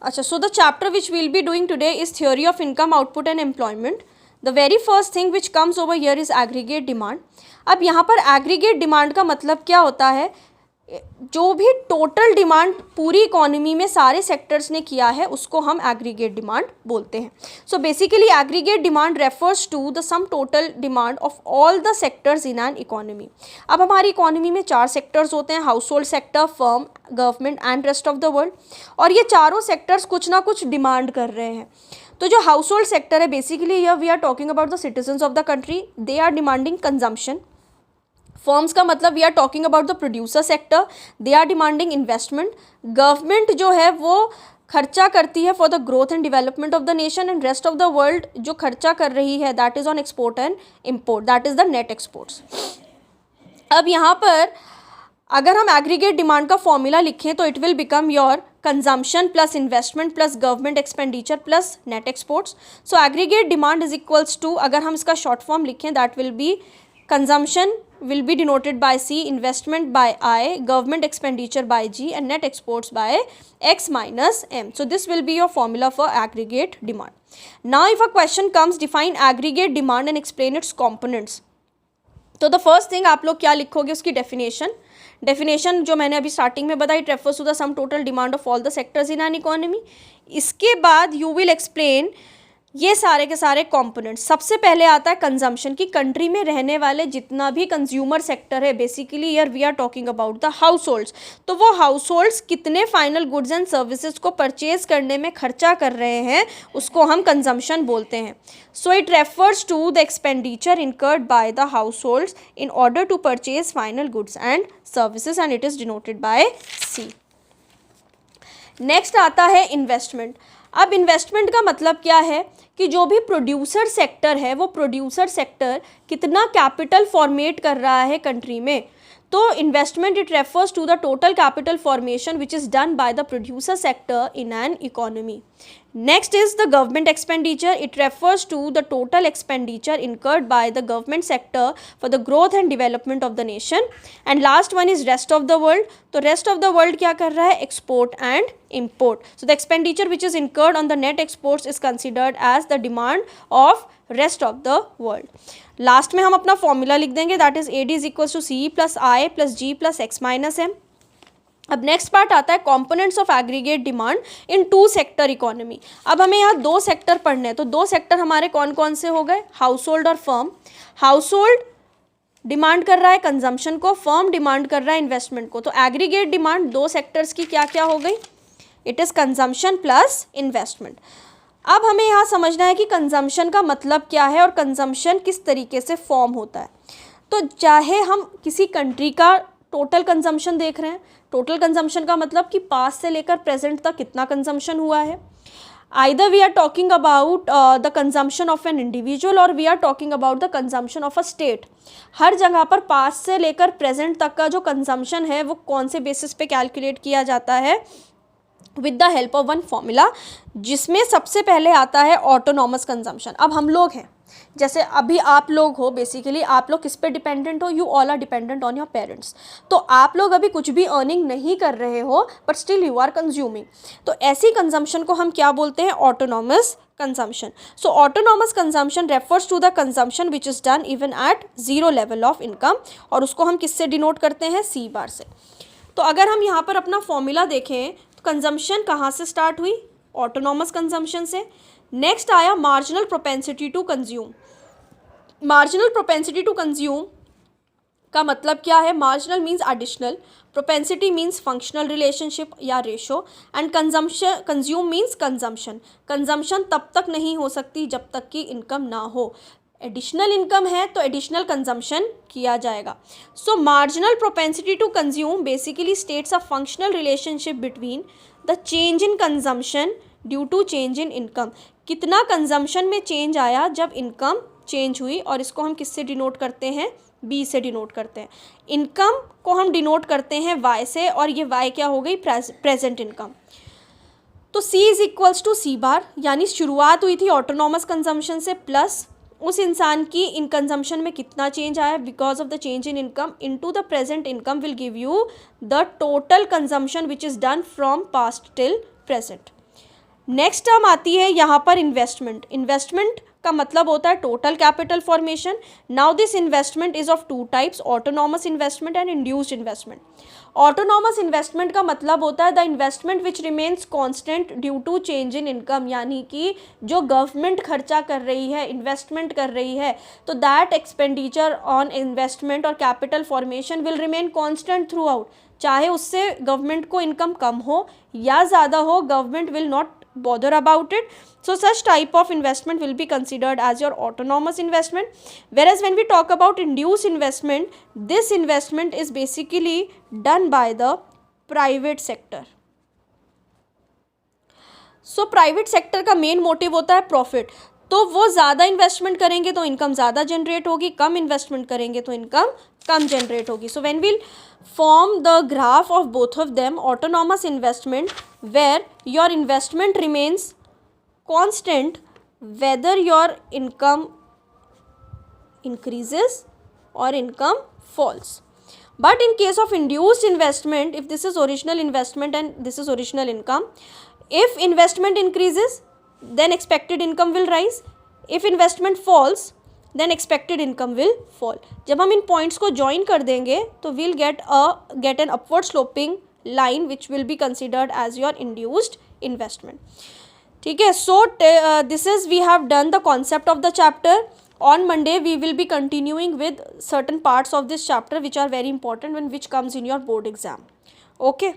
अच्छा, so the chapter which we'll be doing today is theory of income, output and employment. The very first thing which comes over here is aggregate demand. अब यहाँ पर aggregate demand का मतलब क्या होता है, जो भी टोटल डिमांड पूरी इकोनॉमी में सारे सेक्टर्स ने किया है उसको हम एग्रीगेट डिमांड बोलते हैं. So basically aggregate demand refers to the sum total demand of all the sectors in an economy. अब हमारी इकोनॉमी में 4 सेक्टर्स होते हैं, household sector, firm, government and rest of the world. और ये चारों सेक्टर्स कुछ ना कुछ डिमांड कर रहे हैं. तो जो हाउस होल्ड सेक्टर है basically here we are talking about the citizens of the country, they are demanding consumption. Firms का मतलब we are talking about the producer sector, they are demanding investment. Government जो है वो खर्चा करती है for the growth and development of the nation. And rest of the world जो खर्चा कर रही है that is on export and import, that is the net exports. अब यहाँ पर अगर हम एग्रीगेट डिमांड का फॉर्मूला लिखें तो it will become your consumption plus investment plus government expenditure plus net exports. So aggregate demand is equals to, अगर हम इसका शॉर्ट फॉर्म लिखें that will be consumption will be denoted by C, investment by I, government expenditure by G and net exports by X minus M. So this will be your formula for aggregate demand. Now if a question comes, define aggregate demand and explain its components. तो the first thing आप लोग क्या लिखोगे, उसकी definition जो मैंने अभी starting में बताई, it refers to the sum total demand of all the sectors in an economy. इसके बाद यू विल एक्सप्लेन ये सारे के सारे कंपोनेंट्स. सबसे पहले आता है कंजम्पशन की, कंट्री में रहने वाले जितना भी कंज्यूमर सेक्टर है, basically here we are talking about the households. तो वो हाउस होल्ड्स कितने फाइनल गुड्स एंड सर्विसेज को परचेज करने में खर्चा कर रहे हैं उसको हम कंजम्पशन बोलते हैं. So it refers to the expenditure incurred by the households in order to purchase final goods and services and it is denoted by C. Next आता है इन्वेस्टमेंट. अब इन्वेस्टमेंट का मतलब क्या है कि जो भी प्रोड्यूसर सेक्टर है वो प्रोड्यूसर सेक्टर कितना कैपिटल फॉर्मेट कर रहा है कंट्री में. तो investment it refers to the total capital formation which is done by the producer sector in an economy. Next is the government expenditure. It refers to the total expenditure incurred by the government sector for the growth and development of the nation. And last one is rest of the world. तो rest of the world क्या कर रहा है, export and import. So the expenditure which is incurred on the net exports is considered as the demand of rest of the world. Last में हम अपना formula लिख देंगे, that is AD is equals to C plus I plus G plus X minus M. अब next part आता है components of aggregate demand in 2 sector economy. अब हमें यहाँ 2 सेक्टर पढ़ने हैं. तो 2 सेक्टर हमारे कौन कौन से हो गए, हाउस होल्ड और फर्म. हाउस होल्ड डिमांड कर रहा है कंजम्पशन को, फर्म डिमांड कर रहा है इन्वेस्टमेंट को. तो एग्रीगेट डिमांड 2 सेक्टर्स की क्या क्या हो गई, it is consumption plus investment. अब हमें यहाँ समझना है कि कंजम्पशन का मतलब क्या है और कंजम्पशन किस तरीके से फॉर्म होता है. तो चाहे हम किसी कंट्री का टोटल कंजम्पशन देख रहे हैं, टोटल कंजम्पशन का मतलब कि पास्ट से लेकर प्रेजेंट तक कितना कंजम्पशन हुआ है. Either we are talking about the consumption of an individual और we are talking about the consumption of a state. हर जगह पर पास्ट से लेकर प्रेजेंट तक का जो कंजम्पशन है वो कौन से बेसिस पे कैलकुलेट किया जाता है, with the help of one formula, जिसमें सबसे पहले आता है ऑटोनॉमस कंजम्पशन. अब हम लोग हैं, जैसे अभी आप लोग हो, बेसिकली आप लोग किस पे डिपेंडेंट हो, you all are dependent on your parents. तो आप लोग अभी कुछ भी अर्निंग नहीं कर रहे हो but still you are consuming. तो ऐसी कंजम्पशन को हम क्या बोलते हैं, autonomous consumption. So autonomous consumption refers to the consumption which is done even at zero level of income, और उसको हम किससे डिनोट करते हैं, C बार से. तो अगर हम यहाँ पर अपना फॉर्मूला देखें तो कंजम्पशन कहाँ से स्टार्ट हुई, ऑटोनॉमस कंजम्पशन से. नेक्स्ट आया marginal propensity to consume. Marginal propensity to consume का मतलब क्या है, marginal means additional, propensity means functional relationship या ratio, and consumption consume means consumption. Consumption तब तक नहीं हो सकती जब तक कि इनकम ना हो. एडिशनल इनकम है तो एडिशनल कंजम्पशन किया जाएगा. So marginal propensity to consume basically states a functional relationship between the change in consumption due to change in income. कितना कंजम्पशन में चेंज आया जब इनकम चेंज हुई, और इसको हम किससे डिनोट करते हैं, B से डिनोट करते हैं. इनकम को हम डिनोट करते हैं Y से, और ये Y क्या हो गई, प्रेजेंट इनकम. तो C is equals to C bar, यानी शुरुआत हुई थी ऑटोनॉमस कंजम्पशन से, प्लस उस इंसान की इन कंजम्पशन में कितना चेंज आया because of the change in income into the present income will give you the total consumption which is done from past till present. Next term आती है यहाँ पर इन्वेस्टमेंट। इन्वेस्टमेंट का मतलब होता है total capital formation. Now this investment is of two types, autonomous investment and induced investment. Autonomous investment का मतलब होता है the investment which remains constant due to change in income, यानी कि जो गवर्नमेंट खर्चा कर रही है, इन्वेस्टमेंट कर रही है, तो दैट एक्सपेंडिचर ऑन इन्वेस्टमेंट और capital formation will remain constant through out. चाहे उससे गवर्नमेंट को इनकम कम हो या ज़्यादा हो, government will not bother about it. So such type of investment will be considered as your autonomous investment. Whereas when we talk about induced investment, this investment is basically done by the private sector. So private sector का main motive होता है profit. तो वो ज़्यादा investment करेंगे तो income ज़्यादा generate होगी, कम इन्वेस्टमेंट करेंगे तो इनकम कम जनरेट होगी. So when will form the graph of both of them, autonomous investment where your investment remains constant whether your income increases or income falls. But in case of induced investment, if this is original investment and this is original income, if investment increases then expected income will rise, if investment falls then expected income will fall. जब हम इन points को join कर देंगे तो we'll get an upward sloping line which will be considered as your induced investment. ठीक है. So this is we have done the concept of the chapter. On Monday we will be continuing with certain parts of this chapter which are very important and which comes in your board exam. Okay.